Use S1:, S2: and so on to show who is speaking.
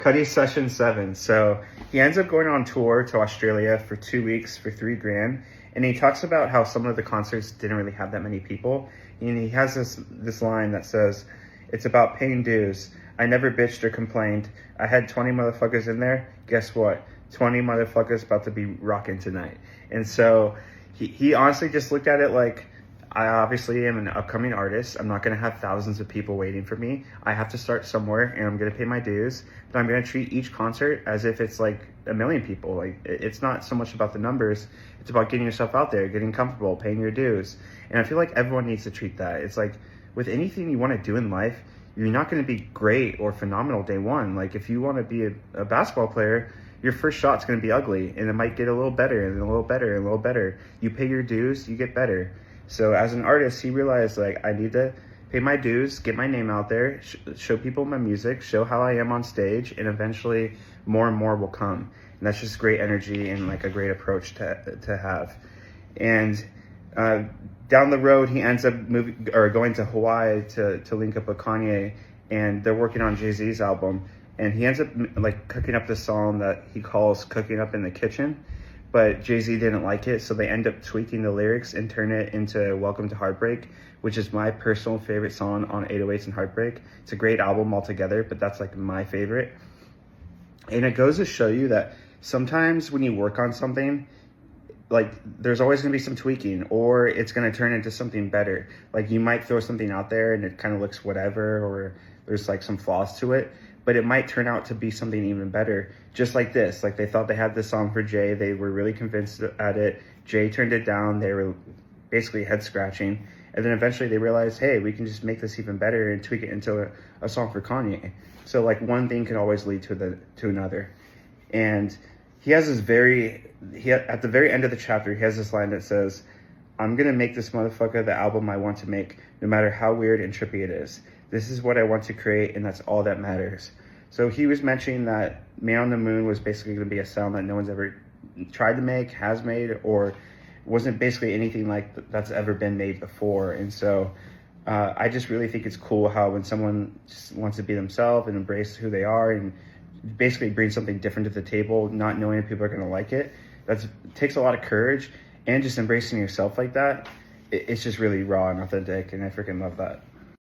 S1: Cudi session 7. So he ends up going on tour to Australia for 2 weeks for $3,000. And he talks about how some of the concerts didn't really have that many people. And he has this line that says, "It's about paying dues. I never bitched or complained. I had 20 motherfuckers in there. Guess what? 20 motherfuckers about to be rocking tonight." And so he honestly just looked at it like, I obviously am an upcoming artist. I'm not going to have thousands of people waiting for me. I have to start somewhere, and I'm going to pay my dues. But I'm going to treat each concert as if it's like a million people. Like, it's not so much about the numbers. It's about getting yourself out there, getting comfortable, paying your dues. And I feel like everyone needs to treat that. It's like with anything you want to do in life, you're not going to be great or phenomenal day one. Like if you want to be a basketball player, your first shot's going to be ugly, and it might get a little better and a little better and a little better. You pay your dues, you get better. So as an artist, he realized, like, I need to pay my dues, get my name out there, show people my music, show how I am on stage, and eventually more and more will come. And that's just great energy and like a great approach to have. And down the road, he ends up going to Hawaii to link up with Kanye, and they're working on Jay-Z's album. And he ends up like cooking up this song that he calls "Cooking Up in the Kitchen." But Jay-Z didn't like it, so they end up tweaking the lyrics and turn it into "Welcome to Heartbreak," which is my personal favorite song on 808s and Heartbreak. It's a great album altogether, but that's like my favorite. And it goes to show you that sometimes when you work on something, like there's always going to be some tweaking, or it's going to turn into something better. Like you might throw something out there and it kind of looks whatever, or there's like some flaws to it, but it might turn out to be something even better. Just like this, like they thought they had this song for Jay. They were really convinced at it. Jay turned it down. They were basically head scratching. And then eventually they realized, hey, we can just make this even better and tweak it into a song for Kanye. So like one thing can always lead to another. And he has this at the very end of the chapter, he has this line that says, "I'm going to make this motherfucker the album I want to make, no matter how weird and trippy it is. This is what I want to create, and that's all that matters." So he was mentioning that Man on the Moon was basically going to be a sound that no one's ever tried to make, has made, or wasn't basically anything like that's ever been made before. And so I just really think it's cool how when someone just wants to be themselves and embrace who they are and basically bring something different to the table, not knowing if people are going to like it, it takes a lot of courage, and just embracing yourself like that, it's just really raw and authentic, and I freaking love that.